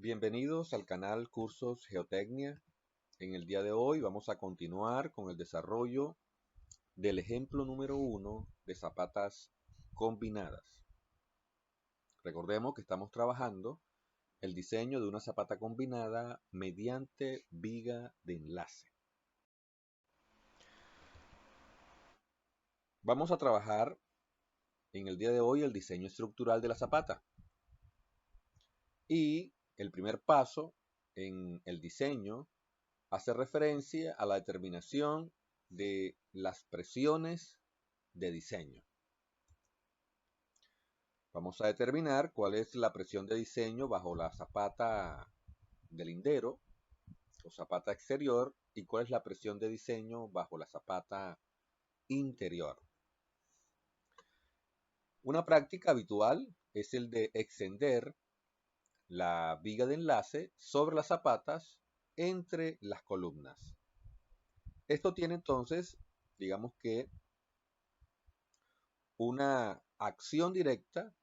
Bienvenidos al canal Cursos Geotecnia. En el día de hoy vamos a continuar con el desarrollo del ejemplo número 1 de zapatas combinadas. Recordemos que estamos trabajando el diseño de una zapata combinada mediante viga de enlace. Vamos a trabajar en el día de hoy el diseño estructural de la zapata. Y el primer paso en el diseño hace referencia a la determinación de las presiones de diseño. Vamos a determinar cuál es la presión de diseño bajo la zapata de lindero o zapata exterior y cuál es la presión de diseño bajo la zapata interior. Una práctica habitual es el de extender la viga de enlace sobre las zapatas entre las columnas. Esto tiene entonces, digamos que, una acción directa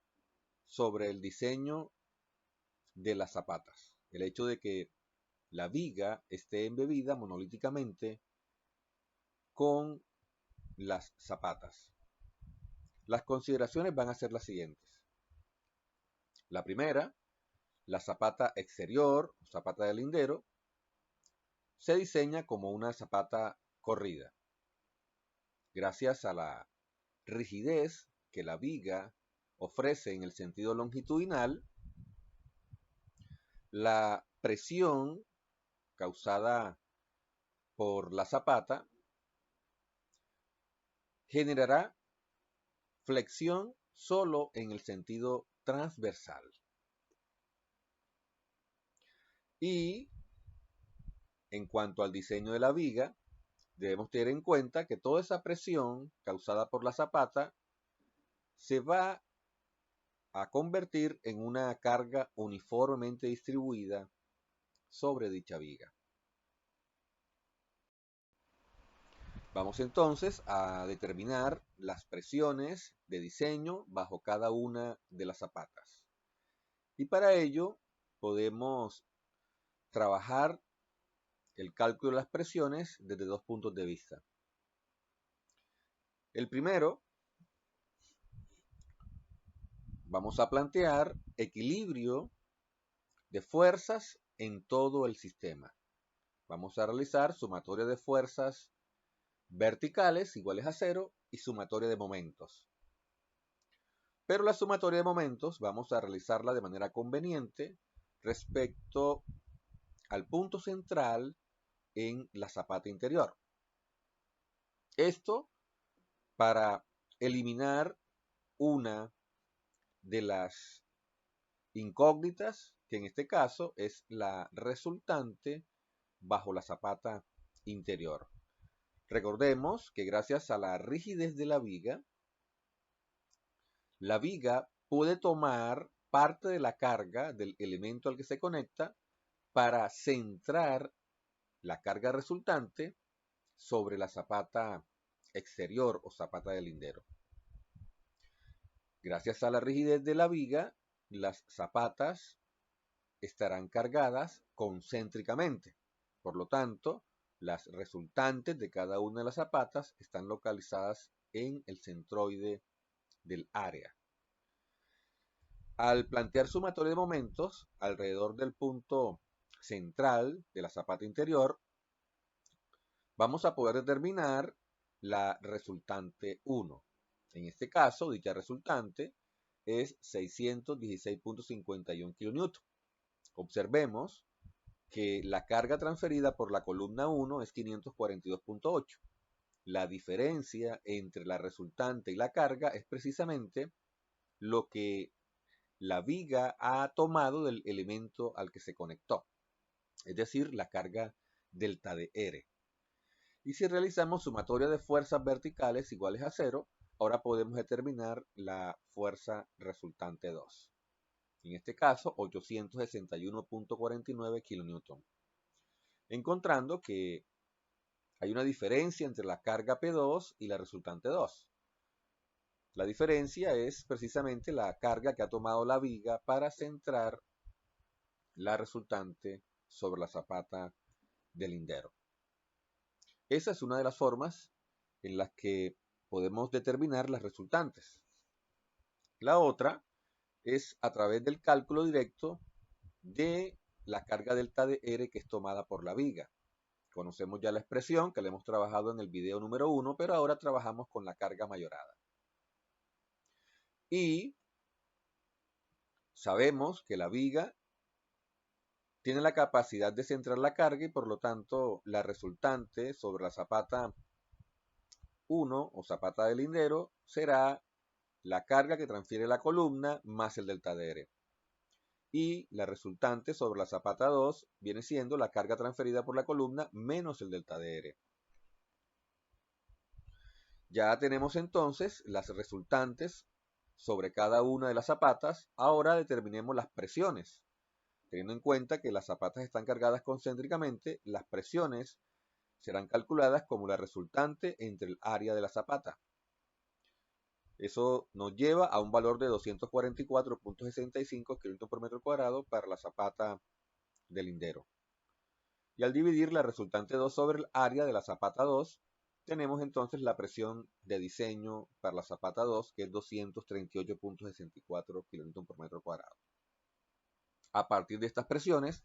sobre el diseño de las zapatas. El hecho de que la viga esté embebida monolíticamente con las zapatas. Las consideraciones van a ser las siguientes. La primera, la zapata exterior, zapata de lindero, se diseña como una zapata corrida. Gracias a la rigidez que la viga ofrece en el sentido longitudinal, la presión causada por la zapata generará flexión solo en el sentido transversal. Y en cuanto al diseño de la viga, debemos tener en cuenta que toda esa presión causada por la zapata se va a convertir en una carga uniformemente distribuida sobre dicha viga. Vamos entonces a determinar las presiones de diseño bajo cada una de las zapatas. Y para ello podemos trabajar el cálculo de las presiones desde dos puntos de vista. El primero, vamos a plantear equilibrio de fuerzas en todo el sistema. Vamos a realizar sumatoria de fuerzas verticales iguales a 0 y sumatoria de momentos. Pero la sumatoria de momentos vamos a realizarla de manera conveniente respecto al punto central en la zapata interior. Esto para eliminar una de las incógnitas, que en este caso es la resultante bajo la zapata interior. Recordemos que gracias a la rigidez de la viga puede tomar parte de la carga del elemento al que se conecta para centrar la carga resultante sobre la zapata exterior o zapata de lindero. Gracias a la rigidez de la viga, las zapatas estarán cargadas concéntricamente. Por lo tanto, las resultantes de cada una de las zapatas están localizadas en el centroide del área. Al plantear sumatoria de momentos alrededor del punto central de la zapata interior, vamos a poder determinar la resultante 1. En este caso, dicha resultante es 616.51 kN. Observemos que la carga transferida por la columna 1 es 542.8. La diferencia entre la resultante y la carga es precisamente lo que la viga ha tomado del elemento al que se conectó, es decir, la carga delta de R. Y si realizamos sumatoria de fuerzas verticales iguales a 0, ahora podemos determinar la fuerza resultante 2. En este caso, 861.49 kN. Encontrando que hay una diferencia entre la carga P2 y la resultante 2. La diferencia es precisamente la carga que ha tomado la viga para centrar la resultante sobre la zapata del lindero. Esa es una de las formas en las que podemos determinar las resultantes. La otra es a través del cálculo directo de la carga delta de R que es tomada por la viga. Conocemos ya la expresión que la hemos trabajado en el video número 1, pero ahora trabajamos con la carga mayorada. Y sabemos que la viga tiene la capacidad de centrar la carga y por lo tanto la resultante sobre la zapata 1 o zapata del lindero será la carga que transfiere la columna más el delta de R. Y la resultante sobre la zapata 2 viene siendo la carga transferida por la columna menos el delta de R. Ya tenemos entonces las resultantes sobre cada una de las zapatas. Ahora determinemos las presiones. Teniendo en cuenta que las zapatas están cargadas concéntricamente, las presiones serán calculadas como la resultante entre el área de la zapata. Eso nos lleva a un valor de 244.65 kg por metro cuadrado para la zapata del lindero. Y al dividir la resultante 2 sobre el área de la zapata 2, tenemos entonces la presión de diseño para la zapata 2, que es 238.64 kg por metro cuadrado. A partir de estas presiones,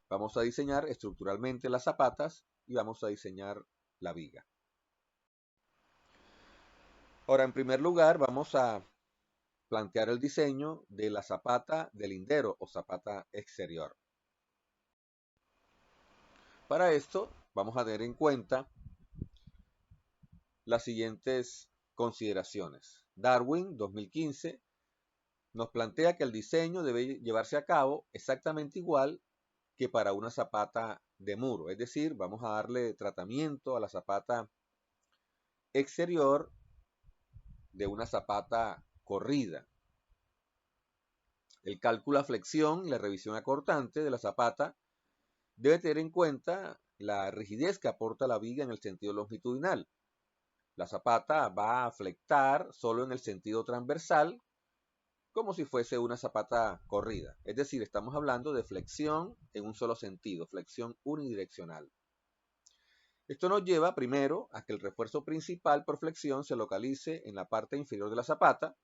vamos a diseñar estructuralmente las zapatas y vamos a diseñar la viga. Ahora, en primer lugar, vamos a plantear el diseño de la zapata del lindero o zapata exterior. Para esto, vamos a tener en cuenta las siguientes consideraciones. Darwin, 2015, nos plantea que el diseño debe llevarse a cabo exactamente igual que para una zapata de muro. Es decir, vamos a darle tratamiento a la zapata exterior de una zapata corrida. El cálculo a flexión y la revisión acortante de la zapata debe tener en cuenta la rigidez que aporta la viga en el sentido longitudinal. La zapata va a flectar solo en el sentido transversal, como si fuese una zapata corrida. Es decir, estamos hablando de flexión en un solo sentido, flexión unidireccional. Esto nos lleva primero a que el refuerzo principal por flexión se localice en la parte inferior de la zapata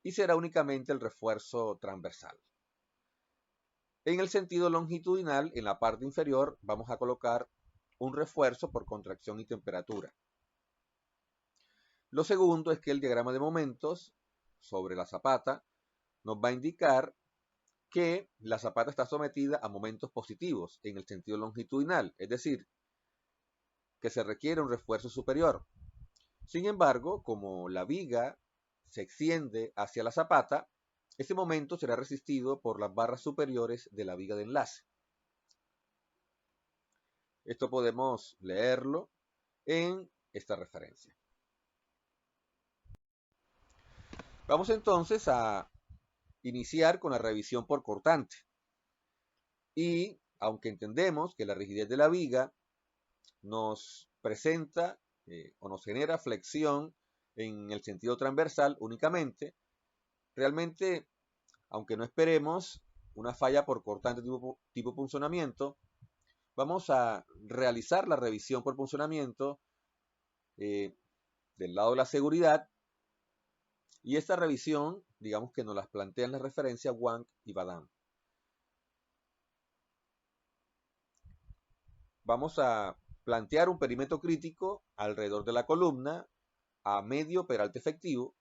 y será únicamente el refuerzo transversal. En el sentido longitudinal, en la parte inferior, vamos a colocar un refuerzo por contracción y temperatura. Lo segundo es que el diagrama de momentos sobre la zapata nos va a indicar que la zapata está sometida a momentos positivos en el sentido longitudinal, es decir, que se requiere un refuerzo superior. Sin embargo, como la viga se extiende hacia la zapata, ese momento será resistido por las barras superiores de la viga de enlace. Esto podemos leerlo en esta referencia. Vamos entonces a iniciar con la revisión por cortante. Y aunque entendemos que la rigidez de la viga nos presenta o nos genera flexión en el sentido transversal únicamente, realmente, aunque no esperemos una falla por cortante tipo punzonamiento, vamos a realizar la revisión por punzonamiento del lado de la seguridad, y esta revisión, digamos que nos las plantean las referencias Wang y Badam. Vamos a plantear un perímetro crítico alrededor de la columna a medio peralte efectivo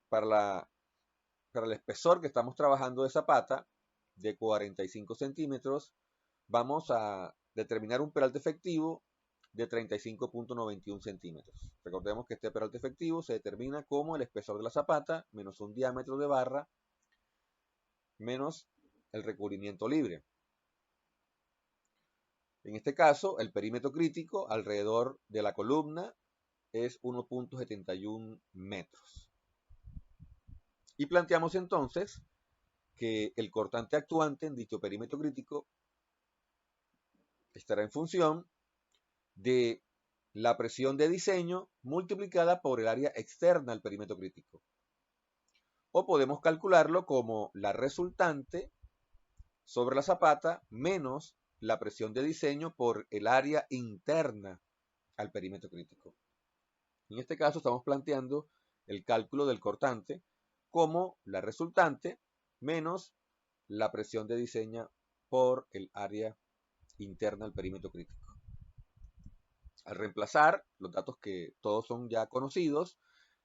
para el espesor que estamos trabajando de zapata de 45 centímetros. Vamos a determinar un peralte efectivo de 35.91 centímetros. Recordemos que este peralte efectivo se determina como el espesor de la zapata menos un diámetro de barra menos el recubrimiento libre. En este caso, el perímetro crítico alrededor de la columna es 1.71 metros. Y planteamos entonces que el cortante actuante en dicho perímetro crítico estará en función de la presión de diseño multiplicada por el área externa al perímetro crítico. O podemos calcularlo como la resultante sobre la zapata menos la presión de diseño por el área interna al perímetro crítico. En este caso estamos planteando el cálculo del cortante como la resultante menos la presión de diseño por el área interna al perímetro crítico. Al reemplazar los datos que todos son ya conocidos,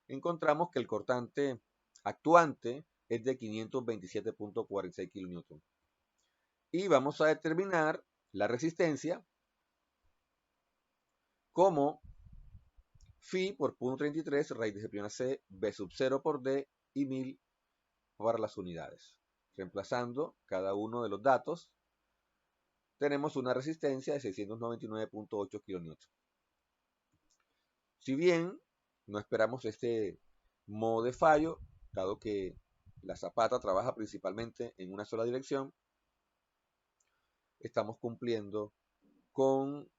encontramos que el cortante actuante es de 527.46 kN. Y vamos a determinar la resistencia como phi por 0.33 raíz de prima c b sub 0 por d y 1000 para las unidades. Reemplazando cada uno de los datos, tenemos una resistencia de 699.8 kN. Si bien no esperamos este modo de fallo, dado que la zapata trabaja principalmente en una sola dirección, estamos cumpliendo con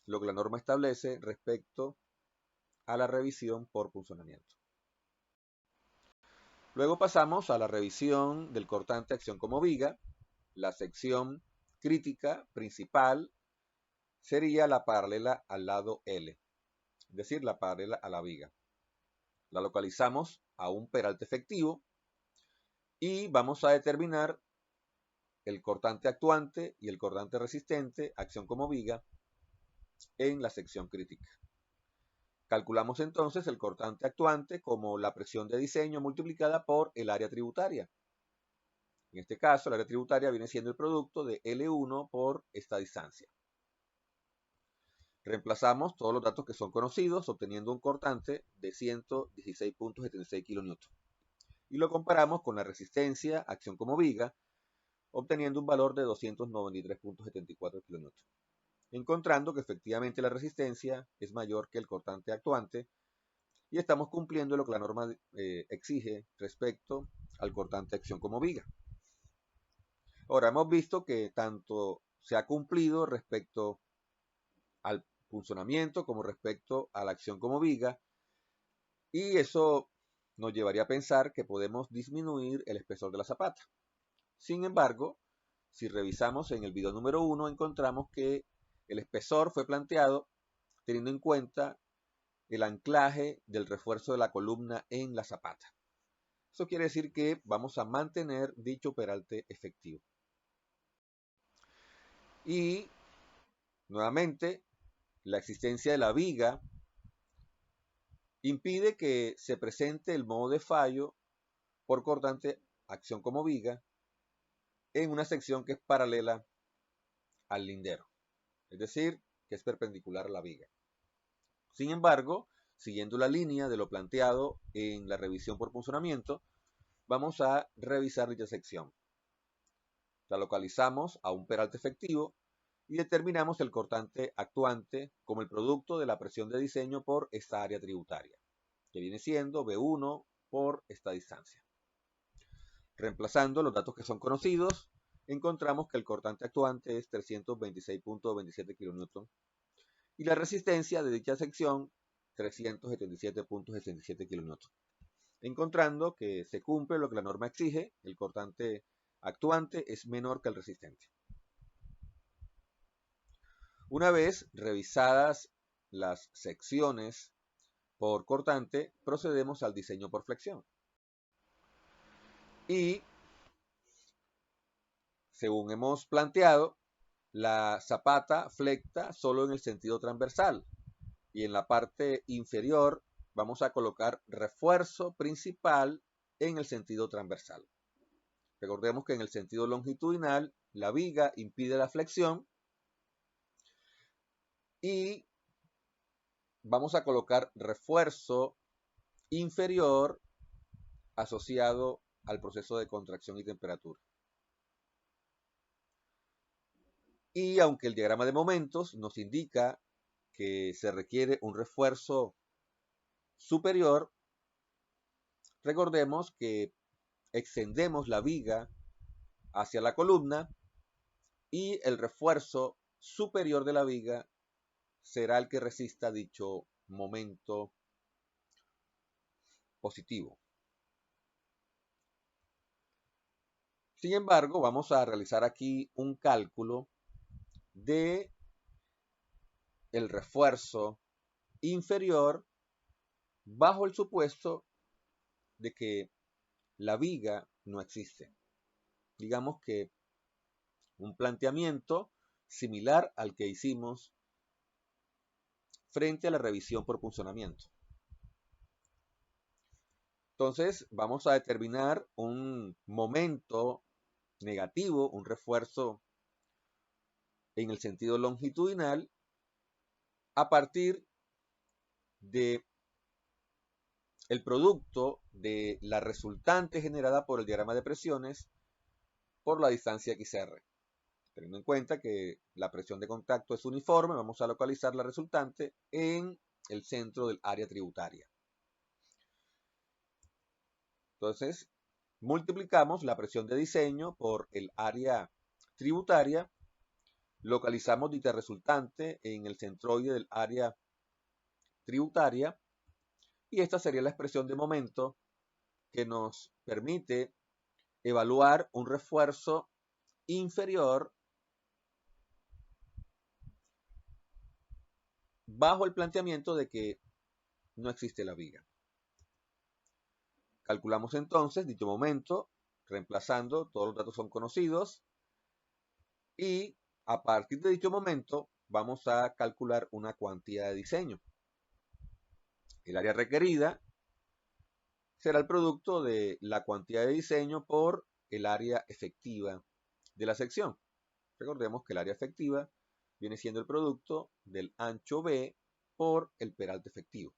lo que la norma establece respecto a la revisión por funcionamiento. Luego pasamos a la revisión del cortante acción como viga. La sección crítica principal sería la paralela al lado L, es decir, la paralela a la viga. La localizamos a un peralte efectivo y vamos a determinar el cortante actuante y el cortante resistente, acción como viga, en la sección crítica. Calculamos entonces el cortante actuante como la presión de diseño multiplicada por el área tributaria. En este caso, el área tributaria viene siendo el producto de L1 por esta distancia. Reemplazamos todos los datos que son conocidos, obteniendo un cortante de 116.76 kN. Y lo comparamos con la resistencia, acción como viga, obteniendo un valor de 293.74 kN. Encontrando que efectivamente la resistencia es mayor que el cortante actuante y estamos cumpliendo lo que la norma exige respecto al cortante acción como viga. Ahora hemos visto que tanto se ha cumplido respecto al funcionamiento como respecto a la acción como viga, y eso nos llevaría a pensar que podemos disminuir el espesor de la zapata. Sin embargo, si revisamos en el video número 1, encontramos que el espesor fue planteado teniendo en cuenta el anclaje del refuerzo de la columna en la zapata. Eso quiere decir que vamos a mantener dicho peralte efectivo. Y nuevamente, la existencia de la viga impide que se presente el modo de fallo por cortante acción como viga en una sección que es paralela al lindero, es decir, que es perpendicular a la viga. Sin embargo, siguiendo la línea de lo planteado en la revisión por funcionamiento, vamos a revisar dicha sección. La localizamos a un peralte efectivo y determinamos el cortante actuante como el producto de la presión de diseño por esta área tributaria, que viene siendo B1 por esta distancia. Reemplazando los datos que son conocidos, encontramos que el cortante actuante es 326.27 kN y la resistencia de dicha sección 377.67 kN. Encontrando que se cumple lo que la norma exige, el cortante actuante es menor que el resistente. Una vez revisadas las secciones por cortante, procedemos al diseño por flexión. Y, según hemos planteado, la zapata flecta solo en el sentido transversal y en la parte inferior vamos a colocar refuerzo principal en el sentido transversal. Recordemos que en el sentido longitudinal la viga impide la flexión y vamos a colocar refuerzo inferior asociado al proceso de contracción y temperatura. Y aunque el diagrama de momentos nos indica que se requiere un refuerzo superior, recordemos que extendemos la viga hacia la columna y el refuerzo superior de la viga será el que resista dicho momento positivo. Sin embargo, vamos a realizar aquí un cálculo de el refuerzo inferior bajo el supuesto de que la viga no existe. Digamos que un planteamiento similar al que hicimos frente a la revisión por punzonamiento. Entonces vamos a determinar un momento negativo, un refuerzo en el sentido longitudinal a partir de el producto de la resultante generada por el diagrama de presiones por la distancia XR. Teniendo en cuenta que la presión de contacto es uniforme, vamos a localizar la resultante en el centro del área tributaria. Entonces, multiplicamos la presión de diseño por el área tributaria, localizamos dicha resultante en el centroide del área tributaria y esta sería la expresión de momento que nos permite evaluar un refuerzo inferior bajo el planteamiento de que no existe la viga. Calculamos entonces dicho momento, reemplazando, todos los datos son conocidos, y a partir de dicho momento vamos a calcular una cuantía de diseño. El área requerida será el producto de la cuantía de diseño por el área efectiva de la sección. Recordemos que el área efectiva viene siendo el producto del ancho B por el peralte efectivo.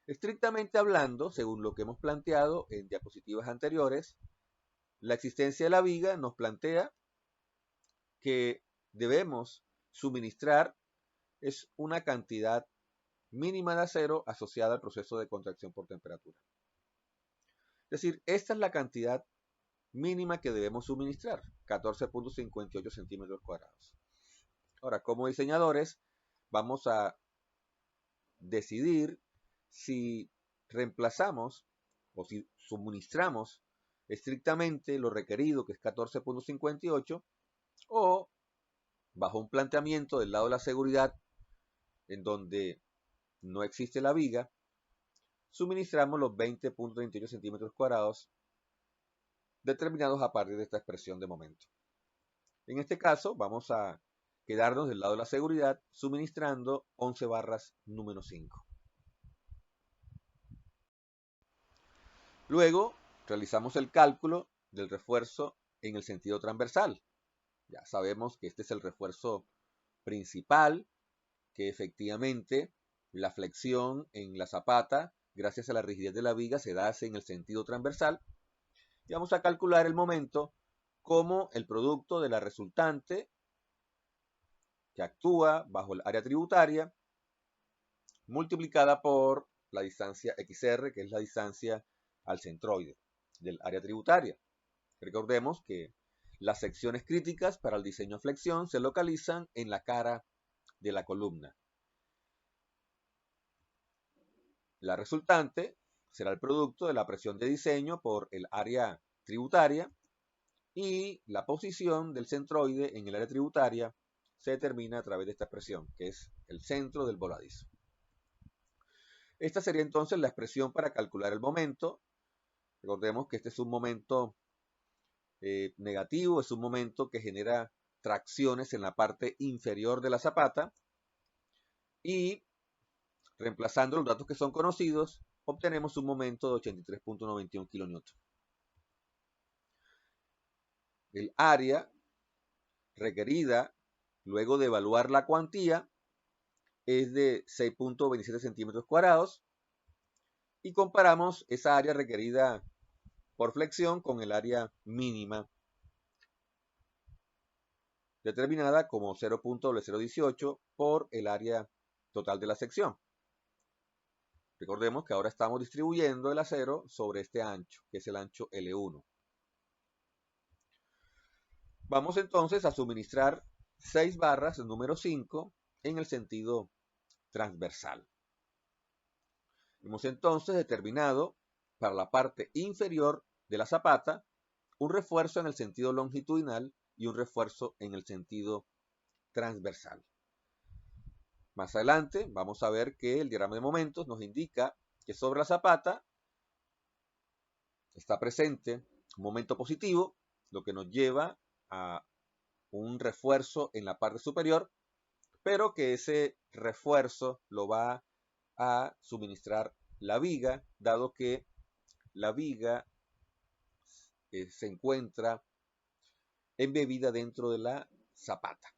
Estrictamente hablando, según lo que hemos planteado en diapositivas anteriores, la existencia de la viga nos plantea que debemos suministrar es una cantidad mínima de acero asociada al proceso de contracción por temperatura. Es decir, esta es la cantidad mínima que debemos suministrar, 14.58 centímetros cuadrados. Ahora, como diseñadores, vamos a decidir si reemplazamos o si suministramos estrictamente lo requerido, que es 14.58, o bajo un planteamiento del lado de la seguridad, en donde no existe la viga, suministramos los 20.38 centímetros cuadrados determinados a partir de esta expresión de momento. En este caso, vamos a quedarnos del lado de la seguridad suministrando 11 barras número 5. Luego, realizamos el cálculo del refuerzo en el sentido transversal. Ya sabemos que este es el refuerzo principal, que efectivamente la flexión en la zapata, gracias a la rigidez de la viga, se da en el sentido transversal. Y vamos a calcular el momento como el producto de la resultante que actúa bajo el área tributaria multiplicada por la distancia XR, que es la distancia al centroide del área tributaria. Recordemos que las secciones críticas para el diseño flexión se localizan en la cara de la columna. La resultante será el producto de la presión de diseño por el área tributaria y la posición del centroide en el área tributaria se determina a través de esta expresión, que es el centro del voladizo. Esta sería entonces la expresión para calcular el momento. Recordemos que este es un momento negativo, es un momento que genera tracciones en la parte inferior de la zapata y reemplazando los datos que son conocidos, obtenemos un momento de 83.91 kN. El área requerida, luego de evaluar la cuantía, es de 6.27 centímetros cuadrados y comparamos esa área requerida por flexión con el área mínima determinada como 0.018 por el área total de la sección. Recordemos que ahora estamos distribuyendo el acero sobre este ancho, que es el ancho L1. Vamos entonces a suministrar 6 barras número 5 en el sentido transversal. Hemos entonces determinado para la parte inferior de la zapata un refuerzo en el sentido longitudinal y un refuerzo en el sentido transversal. Más adelante vamos a ver que el diagrama de momentos nos indica que sobre la zapata está presente un momento positivo, lo que nos lleva a un refuerzo en la parte superior, pero que ese refuerzo lo va a suministrar la viga, dado que la viga se encuentra embebida dentro de la zapata.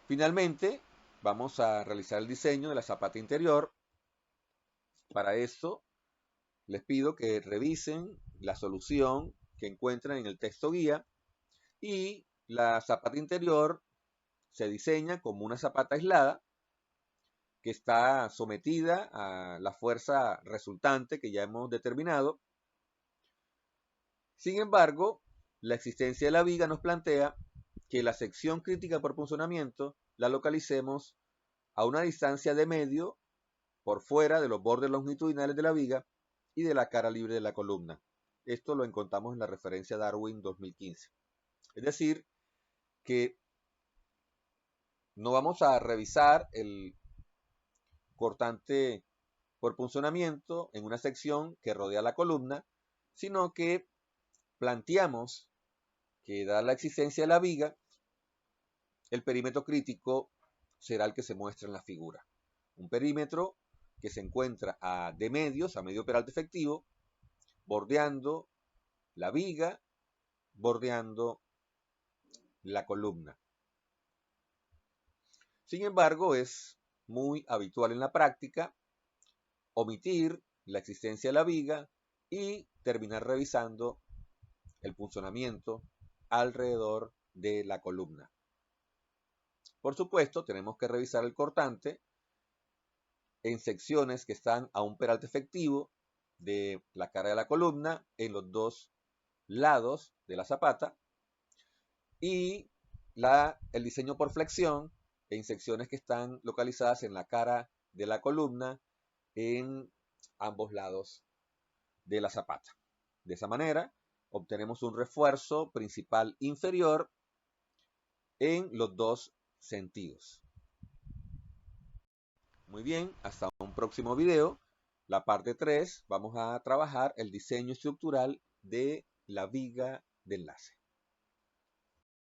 Finalmente, vamos a realizar el diseño de la zapata interior. Para esto, les pido que revisen la solución que encuentran en el texto guía, y la zapata interior se diseña como una zapata aislada que está sometida a la fuerza resultante que ya hemos determinado. Sin embargo, la existencia de la viga nos plantea que la sección crítica por punzonamiento la localicemos a una distancia de medio por fuera de los bordes longitudinales de la viga y de la cara libre de la columna. Esto lo encontramos en la referencia Darwin 2015. Es decir, que no vamos a revisar el cortante por punzonamiento en una sección que rodea la columna, sino que planteamos que, dada la existencia de la viga, el perímetro crítico será el que se muestra en la figura. Un perímetro que se encuentra de medios, a medio peralte efectivo, bordeando la viga, bordeando la columna. Sin embargo, es muy habitual en la práctica omitir la existencia de la viga y terminar revisando el punzonamiento alrededor de la columna. Por supuesto, tenemos que revisar el cortante en secciones que están a un peralte efectivo de la cara de la columna en los dos lados de la zapata, y el diseño por flexión en secciones que están localizadas en la cara de la columna en ambos lados de la zapata. De esa manera obtenemos un refuerzo principal inferior en los dos sentidos. Muy bien, hasta un próximo video. La parte 3, vamos a trabajar el diseño estructural de la viga de enlace.